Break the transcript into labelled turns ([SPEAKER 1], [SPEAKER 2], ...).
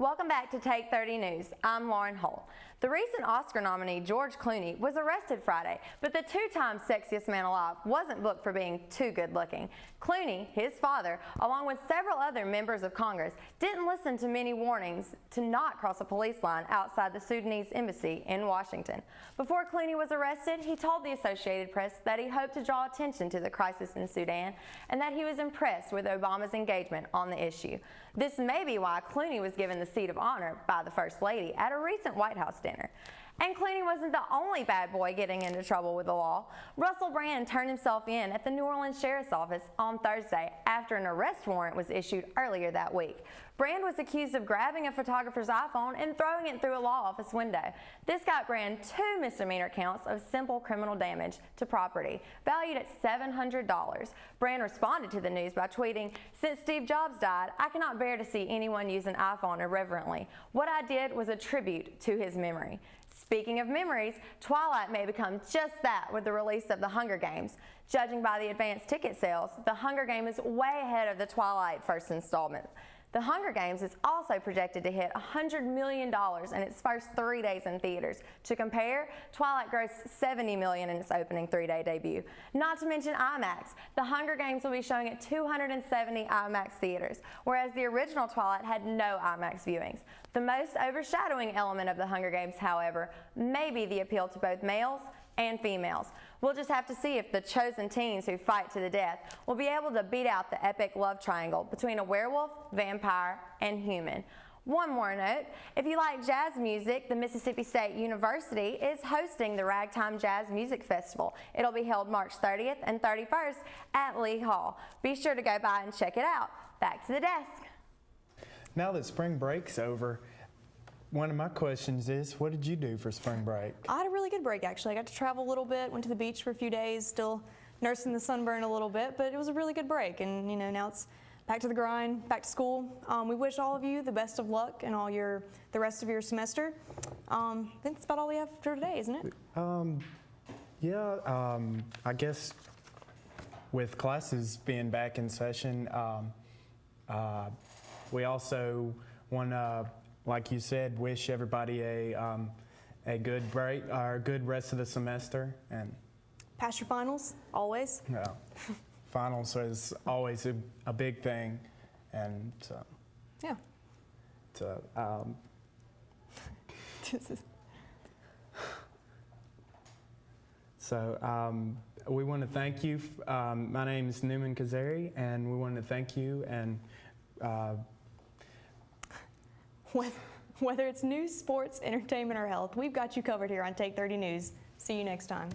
[SPEAKER 1] Welcome back to Take 30 News. I'm Lauren Hull. The recent Oscar nominee George Clooney was arrested Friday, but the two-time sexiest man alive wasn't booked for being too good looking. Clooney, his father, along with several other members of Congress, didn't listen to many warnings to not cross a police line outside the Sudanese embassy in Washington. Before Clooney was arrested, he told the Associated Press that he hoped to draw attention to the crisis in Sudan and that he was impressed with Obama's engagement on the issue. This may be why Clooney was given the seat of honor by the First Lady at a recent White House dinner. And Clooney wasn't the only bad boy getting into trouble with the law. Russell Brand turned himself in at the New Orleans Sheriff's Office on Thursday after an arrest warrant was issued earlier that week. Brand was accused of grabbing a photographer's iPhone and throwing it through a law office window. This got Brand 2 misdemeanor counts of simple criminal damage to property, valued at $700. Brand responded to the news by tweeting, "Since Steve Jobs died, I cannot bear to see anyone use an iPhone irreverently. What I did was a tribute to his memory." Speaking of memories, Twilight may become just that with the release of The Hunger Games. Judging by the advanced ticket sales, The Hunger Games is way ahead of the Twilight first installment. The Hunger Games is also projected to hit $100 million in its first 3 days in theaters. To compare, Twilight grossed $70 million in its opening 3-day debut. Not to mention IMAX. The Hunger Games will be showing at 270 IMAX theaters, whereas the original Twilight had no IMAX viewings. The most overshadowing element of The Hunger Games, however, may be the appeal to both males and females. We'll just have to see if the chosen teens who fight to the death will be able to beat out the epic love triangle between a werewolf, vampire, and human. One more note, if you like jazz music, the Mississippi State University is hosting the Ragtime Jazz Music Festival. It'll be held March 30th and 31st at Lee Hall. Be sure to go by and check it out. Back to the desk.
[SPEAKER 2] Now that spring break's over, one of my questions is, what did you do for spring break?
[SPEAKER 3] I had a really good break, actually. I got to travel a little bit, went to the beach for a few days, still nursing the sunburn a little bit, but it was a really good break. And now it's back to the grind, back to school. We wish all of you the best of luck in the rest of your semester. I think that's about all we have for today, isn't it?
[SPEAKER 2] I guess with classes being back in session, we also want to, like you said, wish everybody a good break or a good rest of the semester. And
[SPEAKER 3] pass your finals, always.
[SPEAKER 2] Yeah, finals is always a big thing, and
[SPEAKER 3] yeah.
[SPEAKER 2] We want to thank you. My name is Newman Kazari, and we want to thank you. And
[SPEAKER 3] whether it's news, sports, entertainment, or health, we've got you covered here on Take 30 News. See you next time.